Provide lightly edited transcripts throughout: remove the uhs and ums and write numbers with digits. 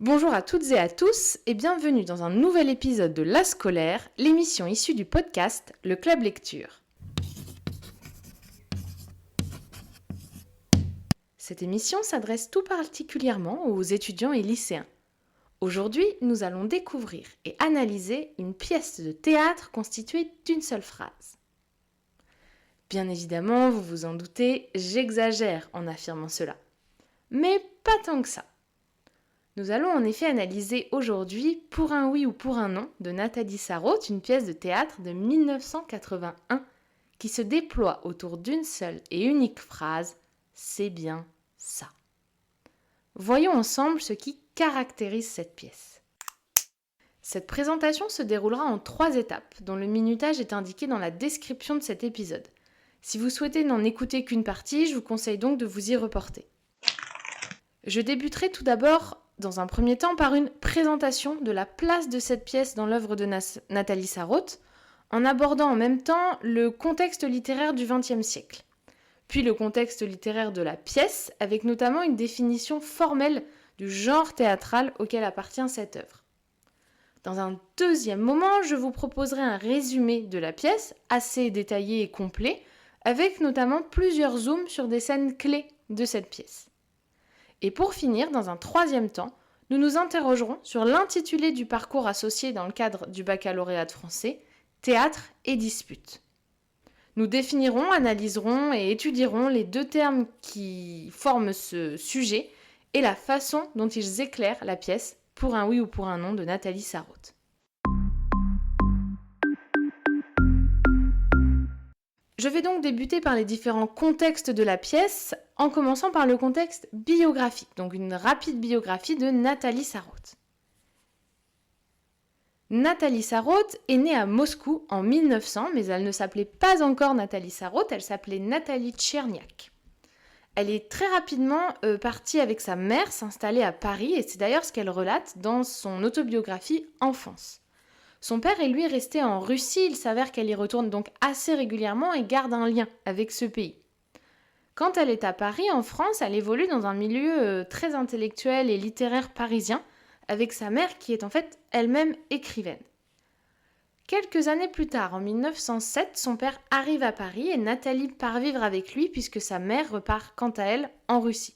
Bonjour à toutes et à tous et bienvenue dans un nouvel épisode de La Scolaire, l'émission issue du podcast Le Club Lecture. Cette émission s'adresse tout particulièrement aux étudiants et lycéens. Aujourd'hui, nous allons découvrir et analyser une pièce de théâtre constituée d'une seule phrase. Bien évidemment, vous vous en doutez, j'exagère en affirmant cela. Mais pas tant que ça. Nous allons en effet analyser aujourd'hui Pour un oui ou pour un non de Nathalie Sarraute, une pièce de théâtre de 1981 qui se déploie autour d'une seule et unique phrase « C'est bien ça ». Voyons ensemble ce qui caractérise cette pièce. Cette présentation se déroulera en 3 étapes, dont le minutage est indiqué dans la description de cet épisode. Si vous souhaitez n'en écouter qu'une partie, je vous conseille donc de vous y reporter. Je débuterai tout d'abord dans un premier temps par une présentation de la place de cette pièce dans l'œuvre de Nathalie Sarraute, en abordant en même temps le contexte littéraire du XXe siècle, puis le contexte littéraire de la pièce, avec notamment une définition formelle du genre théâtral auquel appartient cette œuvre. Dans un deuxième moment, je vous proposerai un résumé de la pièce, assez détaillé et complet, avec notamment plusieurs zooms sur des scènes clés de cette pièce. Et pour finir, dans un troisième temps, nous nous interrogerons sur l'intitulé du parcours associé dans le cadre du baccalauréat de français, Théâtre et dispute. Nous définirons, analyserons et étudierons les 2 termes qui forment ce sujet et la façon dont ils éclairent la pièce Pour un oui ou pour un non de Nathalie Sarraute. Je vais donc débuter par les différents contextes de la pièce, en commençant par le contexte biographique, donc une rapide biographie de Nathalie Sarraute. Nathalie Sarraute est née à Moscou en 1900, mais elle ne s'appelait pas encore Nathalie Sarraute, elle s'appelait Nathalie Tcherniak. Elle est très rapidement partie avec sa mère s'installer à Paris, et c'est d'ailleurs ce qu'elle relate dans son autobiographie Enfance. Son père est lui resté en Russie, il s'avère qu'elle y retourne donc assez régulièrement et garde un lien avec ce pays. Quand elle est à Paris, en France, elle évolue dans un milieu très intellectuel et littéraire parisien, avec sa mère qui est en fait elle-même écrivaine. Quelques années plus tard, en 1907, son père arrive à Paris et Nathalie part vivre avec lui puisque sa mère repart quant à elle en Russie.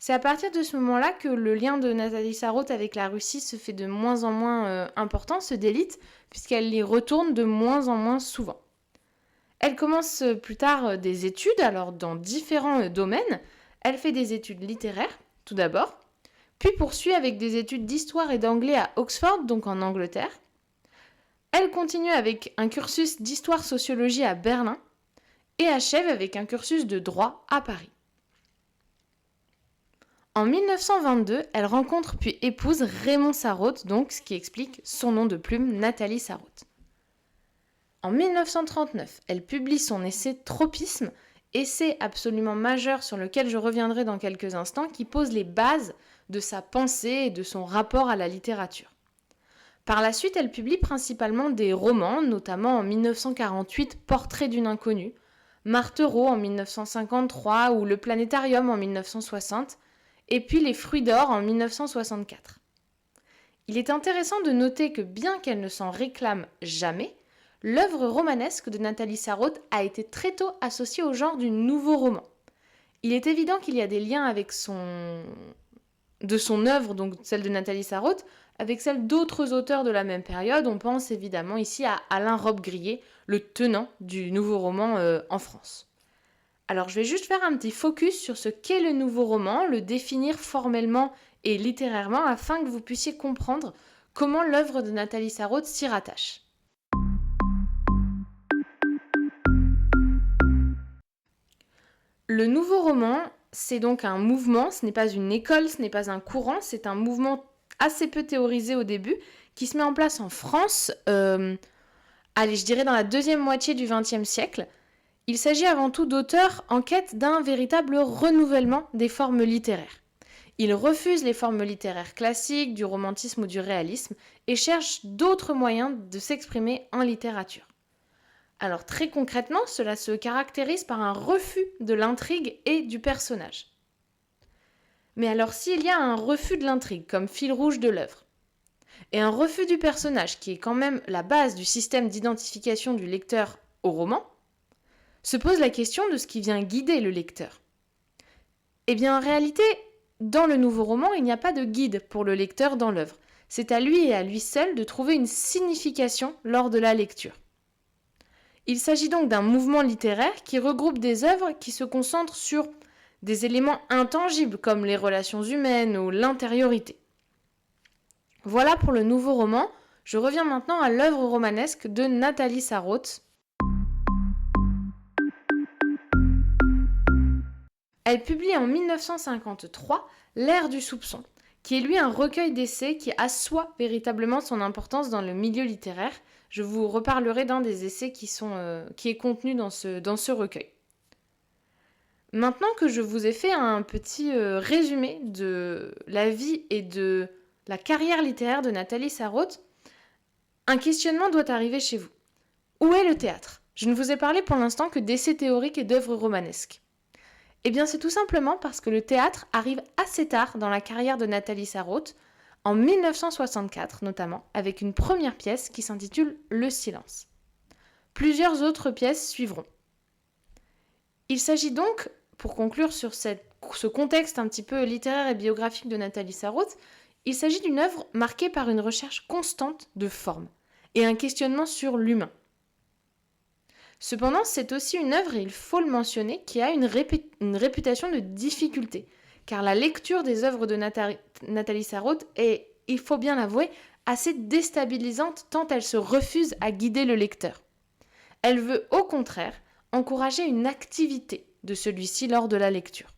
C'est à partir de ce moment-là que le lien de Nathalie Sarraute avec la Russie se fait de moins en moins important, se délite, puisqu'elle y retourne de moins en moins souvent. Elle commence plus tard des études, alors dans différents domaines. Elle fait des études littéraires, tout d'abord, puis poursuit avec des études d'histoire et d'anglais à Oxford, donc en Angleterre. Elle continue avec un cursus d'histoire-sociologie à Berlin et achève avec un cursus de droit à Paris. En 1922, elle rencontre puis épouse Raymond Sarraute, donc ce qui explique son nom de plume, Nathalie Sarraute. En 1939, elle publie son essai Tropisme, essai absolument majeur sur lequel je reviendrai dans quelques instants, qui pose les bases de sa pensée et de son rapport à la littérature. Par la suite, elle publie principalement des romans, notamment en 1948, Portrait d'une inconnue, Marthereau en 1953 ou Le Planétarium en 1960, et puis Les Fruits d'or en 1964. Il est intéressant de noter que bien qu'elle ne s'en réclame jamais, l'œuvre romanesque de Nathalie Sarraute a été très tôt associée au genre du nouveau roman. Il est évident qu'il y a des liens avec de son œuvre, donc celle de Nathalie Sarraute, avec celle d'autres auteurs de la même période. On pense évidemment ici à Alain Robbe-Grillet, le tenant du nouveau roman en France. Alors je vais juste faire un petit focus sur ce qu'est le nouveau roman, le définir formellement et littérairement afin que vous puissiez comprendre comment l'œuvre de Nathalie Sarraute s'y rattache. Le nouveau roman, c'est donc un mouvement, ce n'est pas une école, ce n'est pas un courant, c'est un mouvement assez peu théorisé au début, qui se met en place en France, je dirais dans la deuxième moitié du XXe siècle. Il s'agit avant tout d'auteurs en quête d'un véritable renouvellement des formes littéraires. Ils refusent les formes littéraires classiques, du romantisme ou du réalisme, et cherchent d'autres moyens de s'exprimer en littérature. Alors très concrètement, cela se caractérise par un refus de l'intrigue et du personnage. Mais alors s'il y a un refus de l'intrigue comme fil rouge de l'œuvre, et un refus du personnage qui est quand même la base du système d'identification du lecteur au roman, se pose la question de ce qui vient guider le lecteur. Eh bien en réalité, dans le nouveau roman, il n'y a pas de guide pour le lecteur dans l'œuvre. C'est à lui et à lui seul de trouver une signification lors de la lecture. Il s'agit donc d'un mouvement littéraire qui regroupe des œuvres qui se concentrent sur des éléments intangibles comme les relations humaines ou l'intériorité. Voilà pour le nouveau roman. Je reviens maintenant à l'œuvre romanesque de Nathalie Sarraute. Elle publie en 1953 L'ère du soupçon, qui est lui un recueil d'essais qui assoit véritablement son importance dans le milieu littéraire. Je vous reparlerai d'un des essais qui est contenu dans ce recueil. Maintenant que je vous ai fait un petit résumé de la vie et de la carrière littéraire de Nathalie Sarraute, un questionnement doit arriver chez vous. Où est le théâtre ? Je ne vous ai parlé pour l'instant que d'essais théoriques et d'œuvres romanesques. Eh bien, c'est tout simplement parce que le théâtre arrive assez tard dans la carrière de Nathalie Sarraute, en 1964 notamment, avec une première pièce qui s'intitule Le silence. Plusieurs autres pièces suivront. Il s'agit donc, pour conclure sur ce contexte un petit peu littéraire et biographique de Nathalie Sarraute, il s'agit d'une œuvre marquée par une recherche constante de forme et un questionnement sur l'humain. Cependant, c'est aussi une œuvre, et il faut le mentionner, qui a une réputation de difficulté, car la lecture des œuvres de Nathalie Sarraute est, il faut bien l'avouer, assez déstabilisante tant elle se refuse à guider le lecteur. Elle veut au contraire encourager une activité de celui-ci lors de la lecture.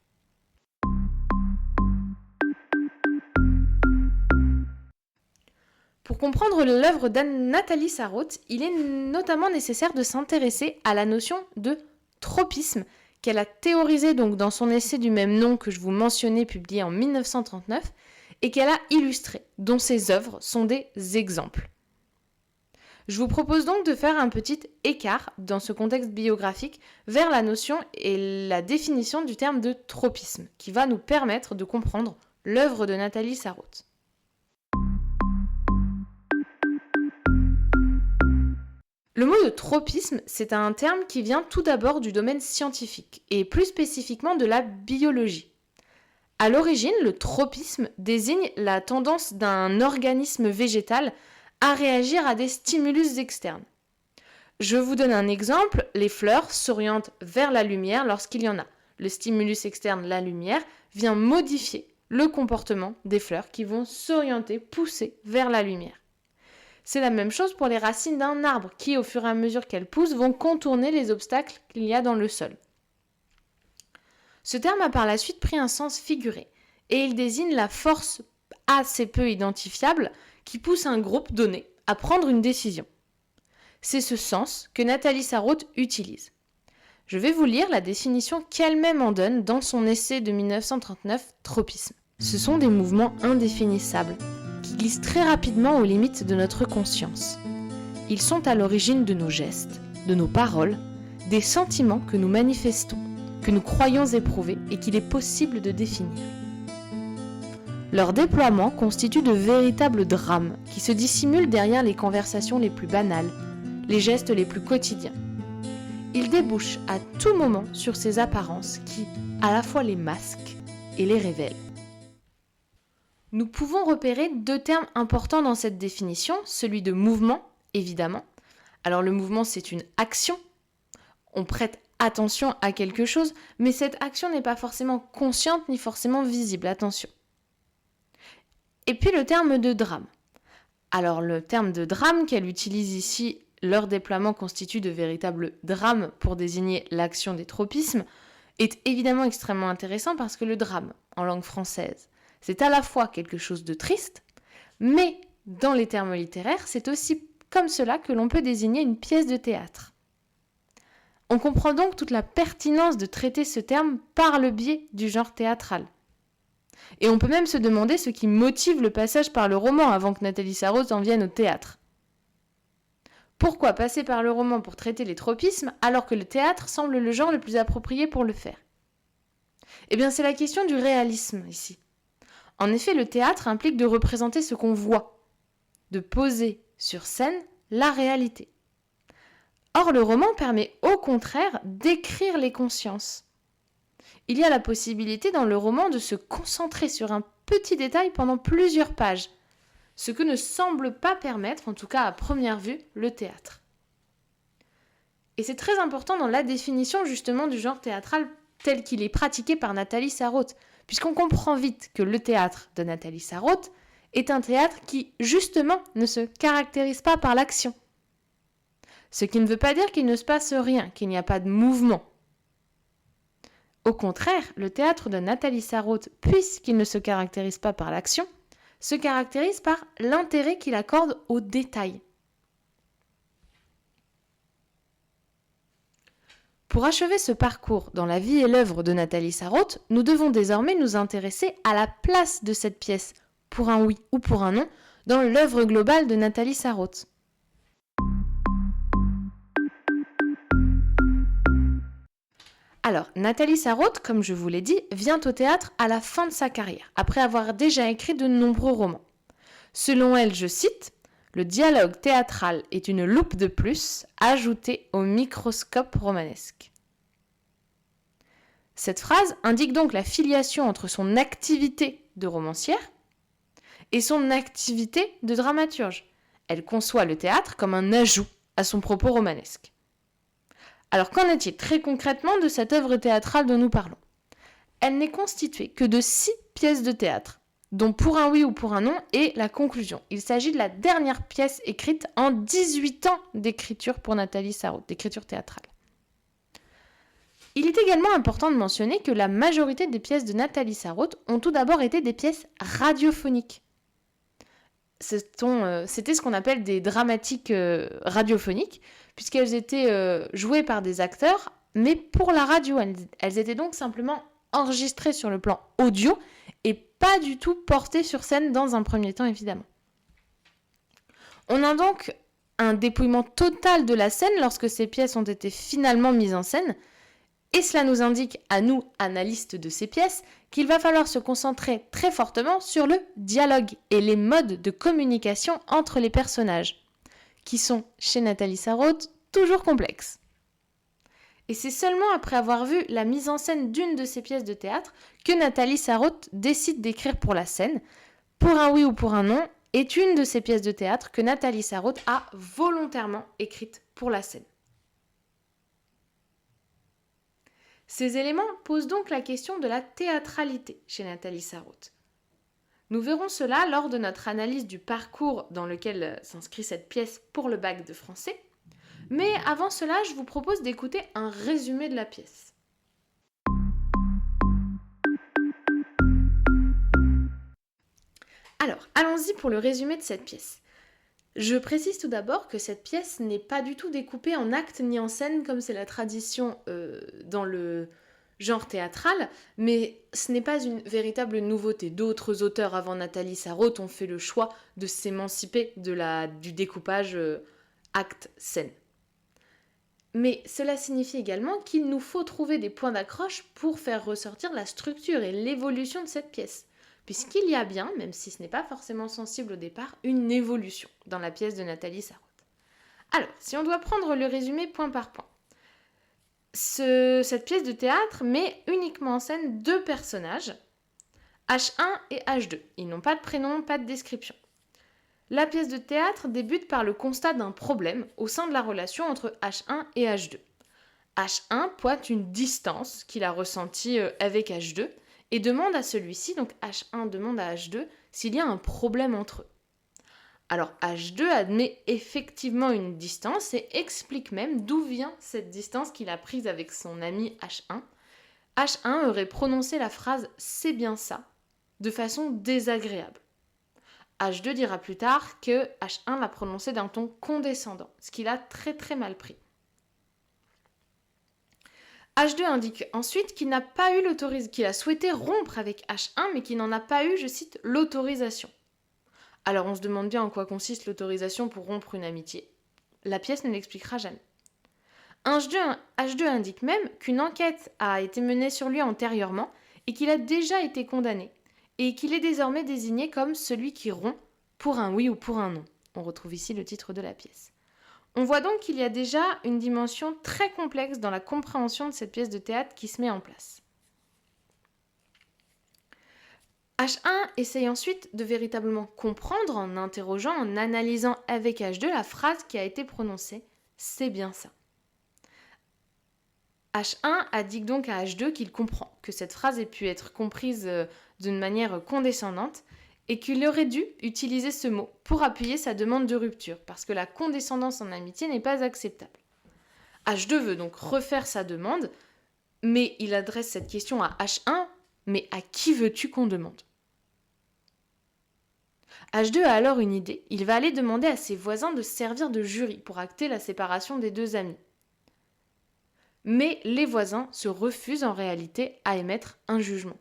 Pour comprendre l'œuvre de Nathalie Sarraute, il est notamment nécessaire de s'intéresser à la notion de tropisme qu'elle a théorisée donc dans son essai du même nom que je vous mentionnais, publié en 1939, et qu'elle a illustré, dont ses œuvres sont des exemples. Je vous propose donc de faire un petit écart dans ce contexte biographique vers la notion et la définition du terme de tropisme, qui va nous permettre de comprendre l'œuvre de Nathalie Sarraute. Le mot de tropisme, c'est un terme qui vient tout d'abord du domaine scientifique, et plus spécifiquement de la biologie. À l'origine, le tropisme désigne la tendance d'un organisme végétal à réagir à des stimulus externes. Je vous donne un exemple, les fleurs s'orientent vers la lumière lorsqu'il y en a. Le stimulus externe, la lumière, vient modifier le comportement des fleurs qui vont s'orienter, pousser vers la lumière. C'est la même chose pour les racines d'un arbre qui, au fur et à mesure qu'elles poussent, vont contourner les obstacles qu'il y a dans le sol. Ce terme a par la suite pris un sens figuré, et il désigne la force assez peu identifiable qui pousse un groupe donné à prendre une décision. C'est ce sens que Nathalie Sarraute utilise. Je vais vous lire la définition qu'elle-même en donne dans son essai de 1939, Tropisme. Ce sont des mouvements indéfinissables qui glissent très rapidement aux limites de notre conscience. Ils sont à l'origine de nos gestes, de nos paroles, des sentiments que nous manifestons, que nous croyons éprouver et qu'il est possible de définir. Leur déploiement constitue de véritables drames qui se dissimulent derrière les conversations les plus banales, les gestes les plus quotidiens. Ils débouchent à tout moment sur ces apparences qui, à la fois les masquent et les révèlent. Nous pouvons repérer deux termes importants dans cette définition, celui de mouvement, évidemment. Alors le mouvement, c'est une action. On prête attention à quelque chose, mais cette action n'est pas forcément consciente ni forcément visible, attention. Et puis le terme de drame. Alors le terme de drame qu'elle utilise ici, leur déploiement constitue de véritables drames pour désigner l'action des tropismes, est évidemment extrêmement intéressant parce que le drame, en langue française, c'est à la fois quelque chose de triste, mais dans les termes littéraires, c'est aussi comme cela que l'on peut désigner une pièce de théâtre. On comprend donc toute la pertinence de traiter ce terme par le biais du genre théâtral. Et on peut même se demander ce qui motive le passage par le roman avant que Nathalie Sarraute en vienne au théâtre. Pourquoi passer par le roman pour traiter les tropismes alors que le théâtre semble le genre le plus approprié pour le faire ? Eh bien, c'est la question du réalisme ici. En effet, le théâtre implique de représenter ce qu'on voit, de poser sur scène la réalité. Or, le roman permet au contraire d'écrire les consciences. Il y a la possibilité dans le roman de se concentrer sur un petit détail pendant plusieurs pages, ce que ne semble pas permettre, en tout cas à première vue, le théâtre. Et c'est très important dans la définition justement du genre théâtral tel qu'il est pratiqué par Nathalie Sarraute, puisqu'on comprend vite que le théâtre de Nathalie Sarraute est un théâtre qui, justement, ne se caractérise pas par l'action. Ce qui ne veut pas dire qu'il ne se passe rien, qu'il n'y a pas de mouvement. Au contraire, le théâtre de Nathalie Sarraute, puisqu'il ne se caractérise pas par l'action, se caractérise par l'intérêt qu'il accorde aux détails. Pour achever ce parcours dans la vie et l'œuvre de Nathalie Sarraute, nous devons désormais nous intéresser à la place de cette pièce, pour un oui ou pour un non, dans l'œuvre globale de Nathalie Sarraute. Alors, Nathalie Sarraute, comme je vous l'ai dit, vient au théâtre à la fin de sa carrière, après avoir déjà écrit de nombreux romans. Selon elle, je cite, « Le dialogue théâtral est une loupe de plus ajoutée au microscope romanesque. » Cette phrase indique donc la filiation entre son activité de romancière et son activité de dramaturge. Elle conçoit le théâtre comme un ajout à son propos romanesque. Alors qu'en est-il très concrètement de cette œuvre théâtrale dont nous parlons ? Elle n'est constituée que de 6 pièces de théâtre, dont Pour un oui ou pour un non est la conclusion. Il s'agit de la dernière pièce écrite en 18 ans d'écriture pour Nathalie Sarraute, d'écriture théâtrale. Il est également important de mentionner que la majorité des pièces de Nathalie Sarraute ont tout d'abord été des pièces radiophoniques. C'était ce qu'on appelle des dramatiques radiophoniques, puisqu'elles étaient jouées par des acteurs, mais pour la radio. Elles étaient donc simplement enregistrées sur le plan audio et pas du tout portées sur scène dans un premier temps, évidemment. On a donc un dépouillement total de la scène lorsque ces pièces ont été finalement mises en scène, et cela nous indique, à nous, analystes de ces pièces, qu'il va falloir se concentrer très fortement sur le dialogue et les modes de communication entre les personnages, qui sont, chez Nathalie Sarraute, toujours complexes. Et c'est seulement après avoir vu la mise en scène d'une de ces pièces de théâtre que Nathalie Sarraute décide d'écrire pour la scène. Pour un oui ou pour un non est une de ces pièces de théâtre que Nathalie Sarraute a volontairement écrite pour la scène. Ces éléments posent donc la question de la théâtralité chez Nathalie Sarraute. Nous verrons cela lors de notre analyse du parcours dans lequel s'inscrit cette pièce pour le bac de français. Mais avant cela, je vous propose d'écouter un résumé de la pièce. Alors, allons-y pour le résumé de cette pièce. Je précise tout d'abord que cette pièce n'est pas du tout découpée en actes ni en scènes comme c'est la tradition dans le genre théâtral, mais ce n'est pas une véritable nouveauté. D'autres auteurs avant Nathalie Sarraute ont fait le choix de s'émanciper du découpage acte-scène. Mais cela signifie également qu'il nous faut trouver des points d'accroche pour faire ressortir la structure et l'évolution de cette pièce. Puisqu'il y a bien, même si ce n'est pas forcément sensible au départ, une évolution dans la pièce de Nathalie Sarraute. Alors, si on doit prendre le résumé point par point, cette pièce de théâtre met uniquement en scène 2 personnages, H1 et H2. Ils n'ont pas de prénom, pas de description. La pièce de théâtre débute par le constat d'un problème au sein de la relation entre H1 et H2. H1 pointe une distance qu'il a ressentie avec H2, et demande à celui-ci, donc H1 demande à H2, s'il y a un problème entre eux. Alors H2 admet effectivement une distance et explique même d'où vient cette distance qu'il a prise avec son ami H1. H1 aurait prononcé la phrase « c'est bien ça » de façon désagréable. H2 dira plus tard que H1 l'a prononcé d'un ton condescendant, ce qu'il a très très mal pris. H2 indique ensuite qu'il n'a pas eu qu'il a souhaité rompre avec H1, mais qu'il n'en a pas eu, je cite, l'autorisation. Alors on se demande bien en quoi consiste l'autorisation pour rompre une amitié. La pièce ne l'expliquera jamais. H2 indique même qu'une enquête a été menée sur lui antérieurement et qu'il a déjà été condamné, et qu'il est désormais désigné comme celui qui rompt pour un oui ou pour un non. On retrouve ici le titre de la pièce. On voit donc qu'il y a déjà une dimension très complexe dans la compréhension de cette pièce de théâtre qui se met en place. H1 essaye ensuite de véritablement comprendre en interrogeant, en analysant avec H2 la phrase qui a été prononcée « c'est bien ça ». H1 indique donc à H2 qu'il comprend que cette phrase ait pu être comprise d'une manière condescendante et qu'il aurait dû utiliser ce mot pour appuyer sa demande de rupture, parce que la condescendance en amitié n'est pas acceptable. H2 veut donc refaire sa demande, mais il adresse cette question à H1, mais à qui veux-tu qu'on demande ? H2 a alors une idée, il va aller demander à ses voisins de servir de jury pour acter la séparation des deux amis. Mais les voisins se refusent en réalité à émettre un jugement.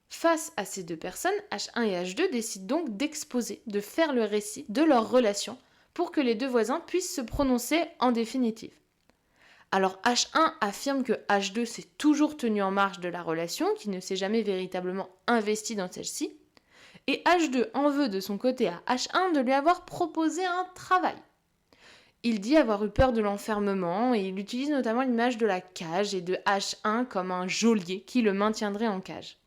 Face à ces deux personnes, H1 et H2 décident donc d'exposer, de faire le récit de leur relation pour que les deux voisins puissent se prononcer en définitive. Alors H1 affirme que H2 s'est toujours tenu en marge de la relation, qu'il ne s'est jamais véritablement investi dans celle-ci, et H2 en veut de son côté à H1 de lui avoir proposé un travail. Il dit avoir eu peur de l'enfermement et il utilise notamment l'image de la cage et de H1 comme un geôlier qui le maintiendrait en cage.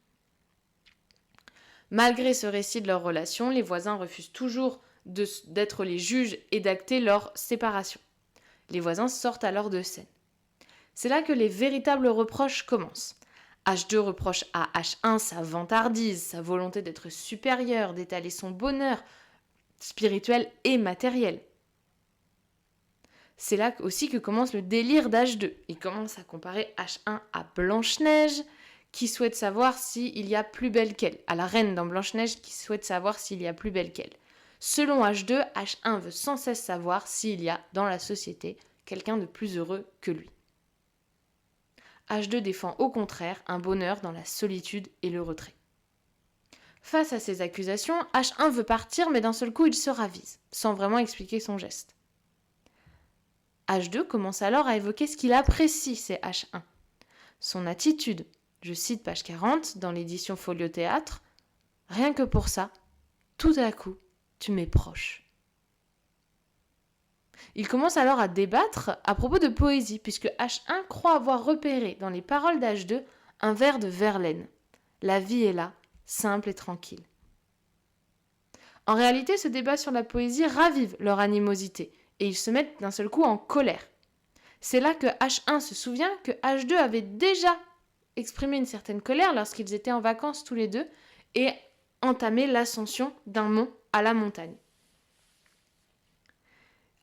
Malgré ce récit de leur relation, les voisins refusent toujours d'être les juges et d'acter leur séparation. Les voisins sortent alors de scène. C'est là que les véritables reproches commencent. H2 reproche à H1 sa vantardise, sa volonté d'être supérieur, d'étaler son bonheur spirituel et matériel. C'est là aussi que commence le délire d'H2. Il commence à comparer H1 à Blanche-Neige, qui souhaite savoir s'il y a plus belle qu'elle, à la reine dans Blanche-Neige qui souhaite savoir s'il y a plus belle qu'elle. Selon H2, H1 veut sans cesse savoir s'il y a dans la société quelqu'un de plus heureux que lui. H2 défend au contraire un bonheur dans la solitude et le retrait. Face à ces accusations, H1 veut partir mais d'un seul coup il se ravise, sans vraiment expliquer son geste. H2 commence alors à évoquer ce qu'il apprécie, c'est H1. Son attitude, je cite page 40 dans l'édition Folio Théâtre, « Rien que pour ça, tout à coup, tu m'es proche. » Il commence alors à débattre à propos de poésie, puisque H1 croit avoir repéré dans les paroles d'H2 un vers de Verlaine. La vie est là, simple et tranquille. En réalité, ce débat sur la poésie ravive leur animosité, et ils se mettent d'un seul coup en colère. C'est là que H1 se souvient que H2 avait déjà exprimé une certaine colère lorsqu'ils étaient en vacances tous les deux et entamé l'ascension d'un mont à la montagne.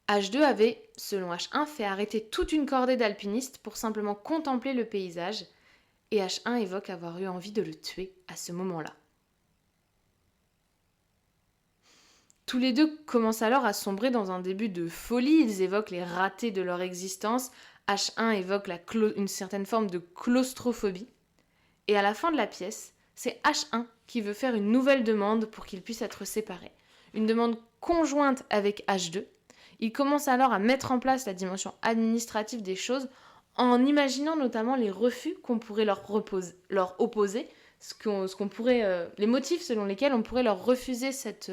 H2 avait, selon H1, fait arrêter toute une cordée d'alpinistes pour simplement contempler le paysage, et H1 évoque avoir eu envie de le tuer à ce moment-là. Tous les deux commencent alors à sombrer dans un début de folie, ils évoquent les ratés de leur existence, H1 évoque une certaine forme de claustrophobie, et à la fin de la pièce, c'est H1 qui veut faire une nouvelle demande pour qu'ils puissent être séparés, une demande conjointe avec H2. Il commence alors à mettre en place la dimension administrative des choses en imaginant notamment les refus qu'on pourrait leur opposer, les motifs selon lesquels on pourrait leur refuser cette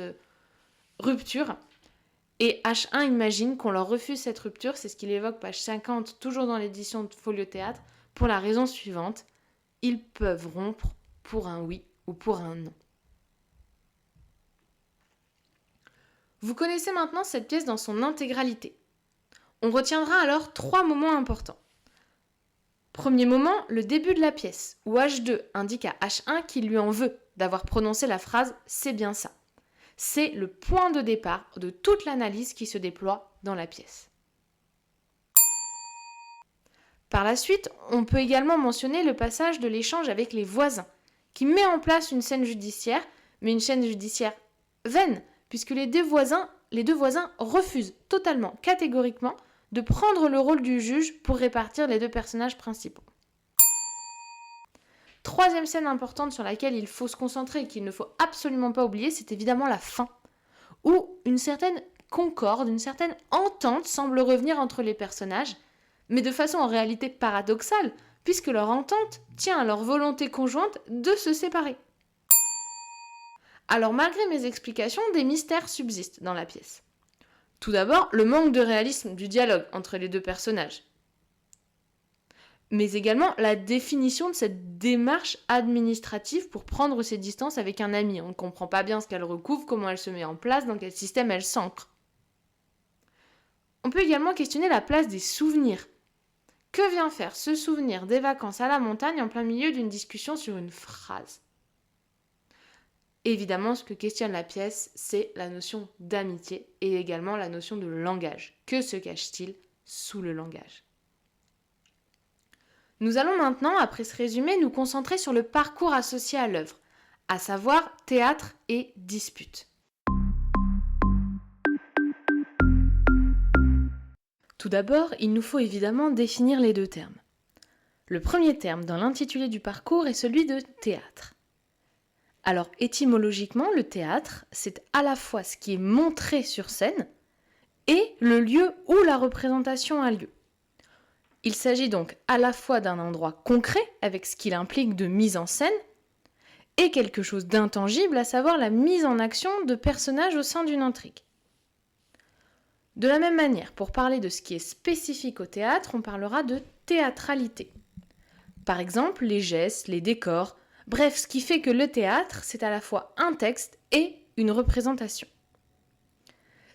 rupture. Et H1 imagine qu'on leur refuse cette rupture, c'est ce qu'il évoque page 50, toujours dans l'édition de Folio Théâtre, pour la raison suivante, ils peuvent rompre pour un oui ou pour un non. Vous connaissez maintenant cette pièce dans son intégralité. On retiendra alors 3 moments importants. Premier moment, le début de la pièce, où H2 indique à H1 qu'il lui en veut d'avoir prononcé la phrase « c'est bien ça ». C'est le point de départ de toute l'analyse qui se déploie dans la pièce. Par la suite, on peut également mentionner le passage de l'échange avec les voisins, qui met en place une scène judiciaire, mais une scène judiciaire vaine, puisque les deux voisins refusent totalement, catégoriquement, de prendre le rôle du juge pour répartir les deux personnages principaux. Troisième scène importante sur laquelle il faut se concentrer et qu'il ne faut absolument pas oublier, c'est évidemment la fin, où une certaine concorde, une certaine entente semble revenir entre les personnages, mais de façon en réalité paradoxale, puisque leur entente tient à leur volonté conjointe de se séparer. Alors malgré mes explications, des mystères subsistent dans la pièce. Tout d'abord, le manque de réalisme du dialogue entre les deux personnages. Mais également la définition de cette démarche administrative pour prendre ses distances avec un ami. On ne comprend pas bien ce qu'elle recouvre, comment elle se met en place, dans quel système elle s'ancre. On peut également questionner la place des souvenirs. Que vient faire ce souvenir des vacances à la montagne en plein milieu d'une discussion sur une phrase ? Évidemment, ce que questionne la pièce, c'est la notion d'amitié et également la notion de langage. Que se cache-t-il sous le langage ? Nous allons maintenant, après ce résumé, nous concentrer sur le parcours associé à l'œuvre, à savoir théâtre et dispute. Tout d'abord, il nous faut évidemment définir les deux termes. Le premier terme dans l'intitulé du parcours est celui de théâtre. Alors, étymologiquement, le théâtre, c'est à la fois ce qui est montré sur scène et le lieu où la représentation a lieu. Il s'agit donc à la fois d'un endroit concret, avec ce qu'il implique de mise en scène, et quelque chose d'intangible, à savoir la mise en action de personnages au sein d'une intrigue. De la même manière, pour parler de ce qui est spécifique au théâtre, on parlera de théâtralité. Par exemple, les gestes, les décors, bref, ce qui fait que le théâtre, c'est à la fois un texte et une représentation.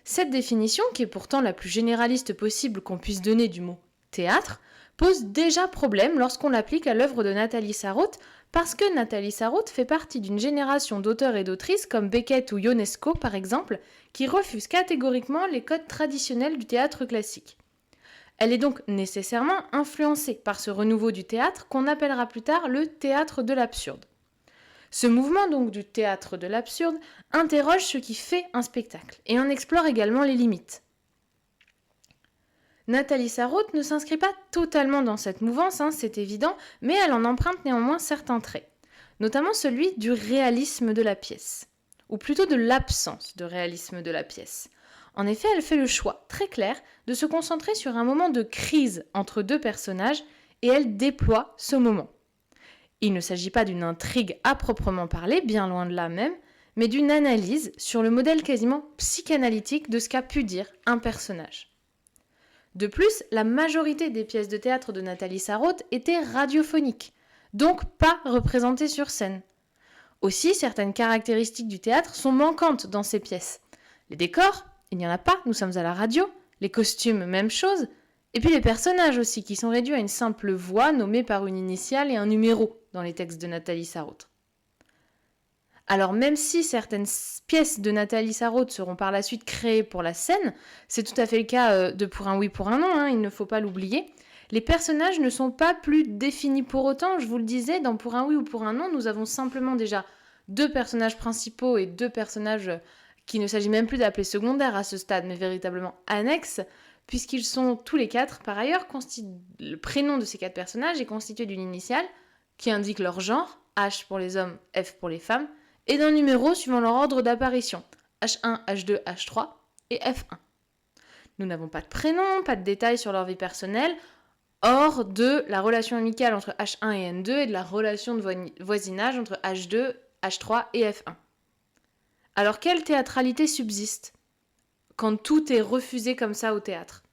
Cette définition, qui est pourtant la plus généraliste possible qu'on puisse donner du mot théâtre, pose déjà problème lorsqu'on l'applique à l'œuvre de Nathalie Sarraute, parce que Nathalie Sarraute fait partie d'une génération d'auteurs et d'autrices comme Beckett ou Ionesco par exemple, qui refusent catégoriquement les codes traditionnels du théâtre classique. Elle est donc nécessairement influencée par ce renouveau du théâtre qu'on appellera plus tard le théâtre de l'absurde. Ce mouvement donc du théâtre de l'absurde interroge ce qui fait un spectacle et en explore également les limites. Nathalie Sarraute ne s'inscrit pas totalement dans cette mouvance, c'est évident, mais elle en emprunte néanmoins certains traits, notamment celui du réalisme de la pièce, ou plutôt de l'absence de réalisme de la pièce. En effet, elle fait le choix très clair de se concentrer sur un moment de crise entre deux personnages et elle déploie ce moment. Il ne s'agit pas d'une intrigue à proprement parler, bien loin de là même, mais d'une analyse sur le modèle quasiment psychanalytique de ce qu'a pu dire un personnage. De plus, la majorité des pièces de théâtre de Nathalie Sarraute étaient radiophoniques, donc pas représentées sur scène. Aussi, certaines caractéristiques du théâtre sont manquantes dans ces pièces. Les décors, il n'y en a pas, nous sommes à la radio. Les costumes, même chose. Et puis les personnages aussi, qui sont réduits à une simple voix nommée par une initiale et un numéro dans les textes de Nathalie Sarraute. Alors même si certaines pièces de Nathalie Sarraute seront par la suite créées pour la scène, c'est tout à fait le cas de Pour un oui, pour un non, il ne faut pas l'oublier, les personnages ne sont pas plus définis pour autant, je vous le disais, dans Pour un oui ou pour un non, nous avons simplement déjà 2 personnages principaux et 2 personnages qu'il ne s'agit même plus d'appeler secondaires à ce stade, mais véritablement annexes, puisqu'ils sont tous les 4, par ailleurs, le prénom de ces 4 personnages est constitué d'une initiale qui indique leur genre, H pour les hommes, F pour les femmes, et d'un numéro suivant leur ordre d'apparition, H1, H2, H3 et F1. Nous n'avons pas de prénom, pas de détails sur leur vie personnelle, hors de la relation amicale entre H1 et N2 et de la relation de voisinage entre H2, H3 et F1. Alors quelle théâtralité subsiste quand tout est refusé comme ça au théâtre ?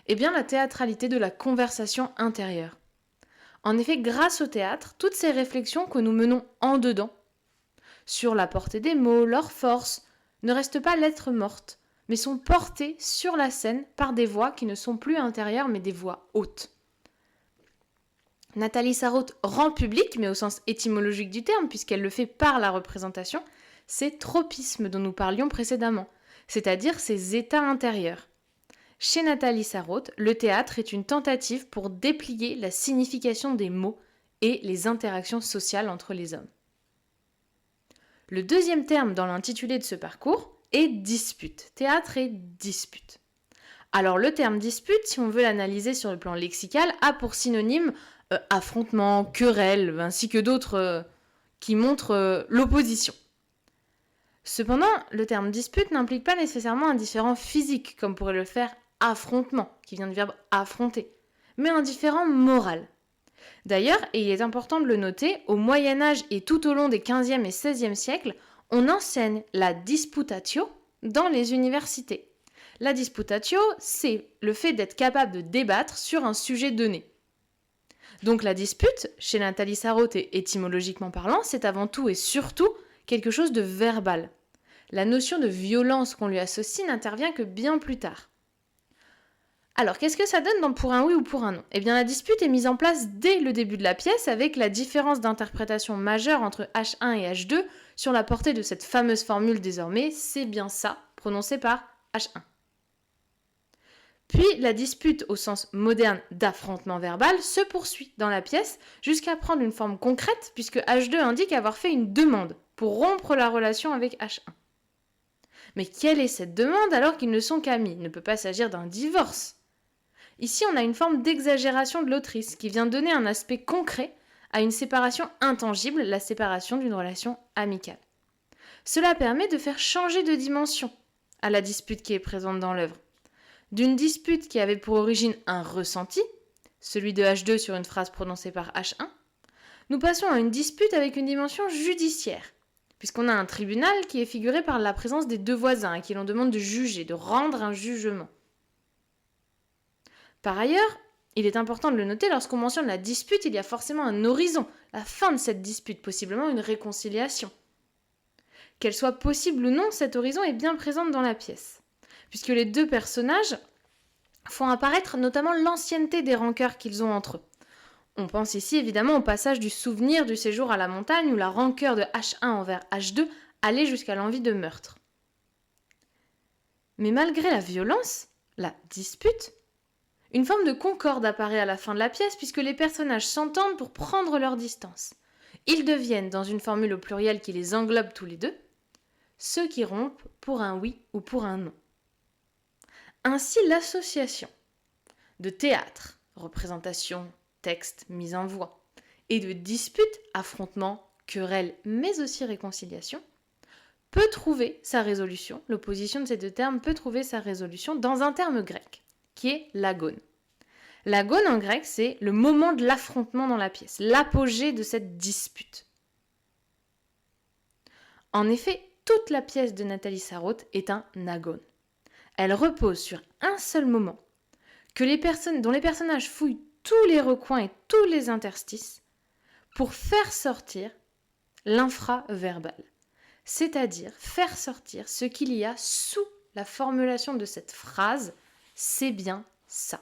Eh bien la théâtralité de la conversation intérieure. En effet, grâce au théâtre, toutes ces réflexions que nous menons en dedans, sur la portée des mots, leur force, ne restent pas lettres mortes, mais sont portées sur la scène par des voix qui ne sont plus intérieures, mais des voix hautes. Nathalie Sarraute rend public, mais au sens étymologique du terme, puisqu'elle le fait par la représentation, ces tropismes dont nous parlions précédemment, c'est-à-dire ces états intérieurs. Chez Nathalie Sarraute, le théâtre est une tentative pour déplier la signification des mots et les interactions sociales entre les hommes. Le deuxième terme dans l'intitulé de ce parcours est dispute, théâtre et dispute. Alors le terme dispute, si on veut l'analyser sur le plan lexical, a pour synonyme affrontement, querelle, ainsi que d'autres qui montrent l'opposition. Cependant, le terme dispute n'implique pas nécessairement un différend physique, comme pourrait le faire affrontement, qui vient du verbe affronter, mais un différend moral. D'ailleurs, et il est important de le noter, au Moyen-Âge et tout au long des 15e et 16e siècles, on enseigne la disputatio dans les universités. La disputatio, c'est le fait d'être capable de débattre sur un sujet donné. Donc la dispute, chez Nathalie Sarraute et étymologiquement parlant, c'est avant tout et surtout quelque chose de verbal. La notion de violence qu'on lui associe n'intervient que bien plus tard. Alors, qu'est-ce que ça donne pour un oui ou pour un non ? Eh bien, la dispute est mise en place dès le début de la pièce avec la différence d'interprétation majeure entre H1 et H2 sur la portée de cette fameuse formule désormais « c'est bien ça » prononcée par H1. Puis, la dispute au sens moderne d'affrontement verbal se poursuit dans la pièce jusqu'à prendre une forme concrète puisque H2 indique avoir fait une demande pour rompre la relation avec H1. Mais quelle est cette demande alors qu'ils ne sont qu'amis ? Il ne peut pas s'agir d'un divorce. Ici, on a une forme d'exagération de l'autrice qui vient donner un aspect concret à une séparation intangible, la séparation d'une relation amicale. Cela permet de faire changer de dimension à la dispute qui est présente dans l'œuvre. D'une dispute qui avait pour origine un ressenti, celui de H2 sur une phrase prononcée par H1, nous passons à une dispute avec une dimension judiciaire, puisqu'on a un tribunal qui est figuré par la présence des deux voisins à qui l'on demande de juger, de rendre un jugement. Par ailleurs, il est important de le noter, lorsqu'on mentionne la dispute, il y a forcément un horizon, la fin de cette dispute, possiblement une réconciliation. Qu'elle soit possible ou non, cet horizon est bien présent dans la pièce, puisque les deux personnages font apparaître notamment l'ancienneté des rancœurs qu'ils ont entre eux. On pense ici évidemment au passage du souvenir du séjour à la montagne où la rancœur de H1 envers H2 allait jusqu'à l'envie de meurtre. Mais malgré la violence, la dispute, une forme de concorde apparaît à la fin de la pièce puisque les personnages s'entendent pour prendre leur distance. Ils deviennent, dans une formule au pluriel qui les englobe tous les deux, ceux qui rompent pour un oui ou pour un non. Ainsi, l'association de théâtre, représentation, texte, mise en voix, et de dispute, affrontement, querelle, mais aussi réconciliation, peut trouver sa résolution, l'opposition de ces deux termes peut trouver sa résolution dans un terme grec, qui est l'agone. L'agone en grec, c'est le moment de l'affrontement dans la pièce, l'apogée de cette dispute. En effet, toute la pièce de Nathalie Sarraute est un agone. Elle repose sur un seul moment, dont les personnages fouillent tous les recoins et tous les interstices pour faire sortir l'infraverbal, c'est-à-dire faire sortir ce qu'il y a sous la formulation de cette phrase « c'est bien ça ».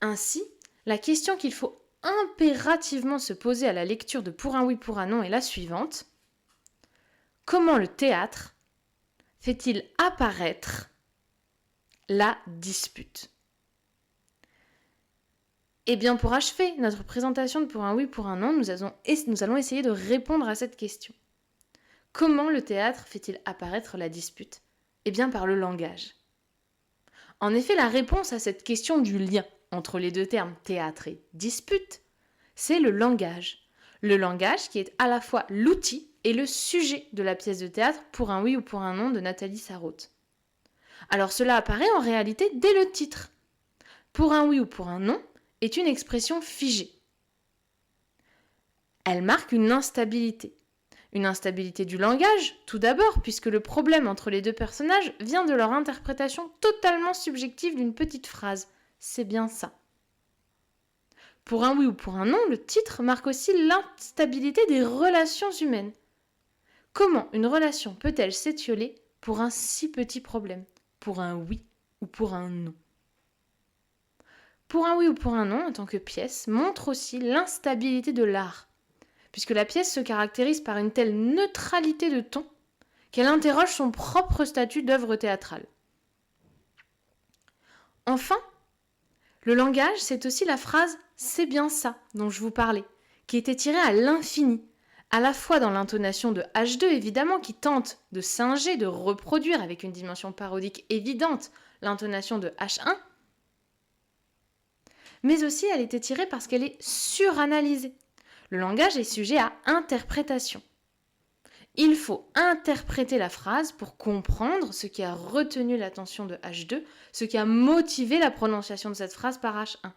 Ainsi, la question qu'il faut impérativement se poser à la lecture de Pour un oui, pour un non est la suivante. Comment le théâtre fait-il apparaître la dispute ? Eh bien, pour achever notre présentation de Pour un oui, pour un non, nous allons essayer de répondre à cette question. Comment le théâtre fait-il apparaître la dispute ? Eh bien, par le langage. En effet, la réponse à cette question du lien entre les deux termes théâtre et dispute, c'est le langage. Le langage qui est à la fois l'outil et le sujet de la pièce de théâtre Pour un oui ou pour un non de Nathalie Sarraute. Alors cela apparaît en réalité dès le titre. Pour un oui ou pour un non est une expression figée. Elle marque une instabilité. Une instabilité du langage, tout d'abord, puisque le problème entre les deux personnages vient de leur interprétation totalement subjective d'une petite phrase. C'est bien ça. Pour un oui ou pour un non, le titre marque aussi l'instabilité des relations humaines. Comment une relation peut-elle s'étioler pour un si petit problème ? Pour un oui ou pour un non ? Pour un oui ou pour un non, en tant que pièce, montre aussi l'instabilité de l'art, puisque la pièce se caractérise par une telle neutralité de ton qu'elle interroge son propre statut d'œuvre théâtrale. Enfin, le langage, c'est aussi la phrase « c'est bien ça » dont je vous parlais, qui était tirée à l'infini, à la fois dans l'intonation de H2 évidemment, qui tente de singer, de reproduire avec une dimension parodique évidente l'intonation de H1, mais aussi elle était tirée parce qu'elle est suranalysée. Le langage est sujet à interprétation. Il faut interpréter la phrase pour comprendre ce qui a retenu l'attention de H2, ce qui a motivé la prononciation de cette phrase par H1.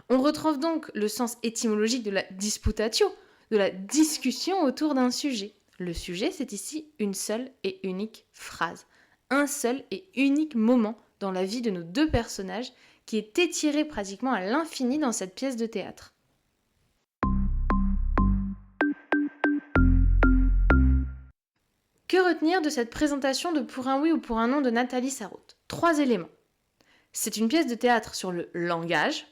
On retrouve donc le sens étymologique de la disputatio, de la discussion autour d'un sujet. Le sujet, c'est ici une seule et unique phrase, un seul et unique moment dans la vie de nos deux personnages qui est étiré pratiquement à l'infini dans cette pièce de théâtre. Que retenir de cette présentation de Pour un oui ou pour un non de Nathalie Sarraute ? 3 éléments. C'est une pièce de théâtre sur le langage.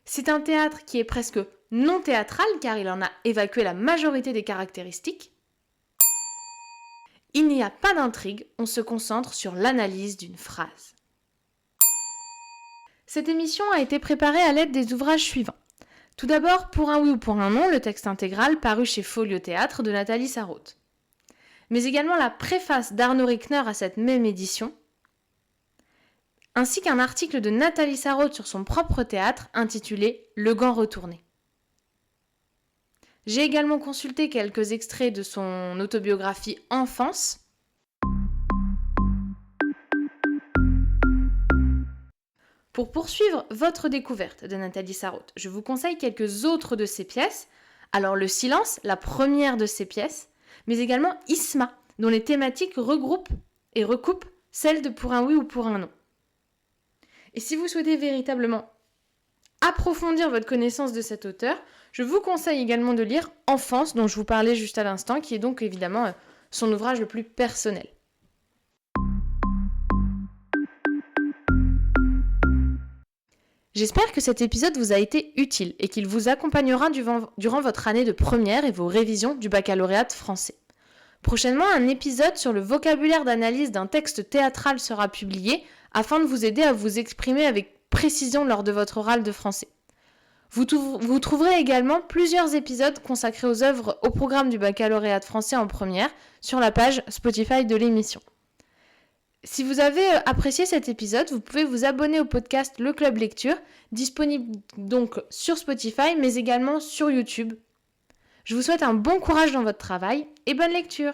C'est un théâtre qui est presque non théâtral car il en a évacué la majorité des caractéristiques. Il n'y a pas d'intrigue, on se concentre sur l'analyse d'une phrase. Cette émission a été préparée à l'aide des ouvrages suivants. Tout d'abord, Pour un oui ou pour un non, le texte intégral paru chez Folio Théâtre de Nathalie Sarraute. Mais également la préface d'Arnaud Rickner à cette même édition, ainsi qu'un article de Nathalie Sarraute sur son propre théâtre intitulé « Le gant retourné ». J'ai également consulté quelques extraits de son autobiographie « Enfance ». Pour poursuivre votre découverte de Nathalie Sarraute, je vous conseille quelques autres de ses pièces. Alors Le Silence, la première de ses pièces, mais également Isma, dont les thématiques regroupent et recoupent celles de Pour un oui ou pour un non. Et si vous souhaitez véritablement approfondir votre connaissance de cet auteur, je vous conseille également de lire Enfance, dont je vous parlais juste à l'instant, qui est donc évidemment son ouvrage le plus personnel. J'espère que cet épisode vous a été utile et qu'il vous accompagnera durant votre année de première et vos révisions du baccalauréat de français. Prochainement, un épisode sur le vocabulaire d'analyse d'un texte théâtral sera publié afin de vous aider à vous exprimer avec précision lors de votre oral de français. Vous trouverez également plusieurs épisodes consacrés aux œuvres au programme du baccalauréat de français en première sur la page Spotify de l'émission. Si vous avez apprécié cet épisode, vous pouvez vous abonner au podcast Le Club Lecture, disponible donc sur Spotify mais également sur YouTube. Je vous souhaite un bon courage dans votre travail et bonne lecture!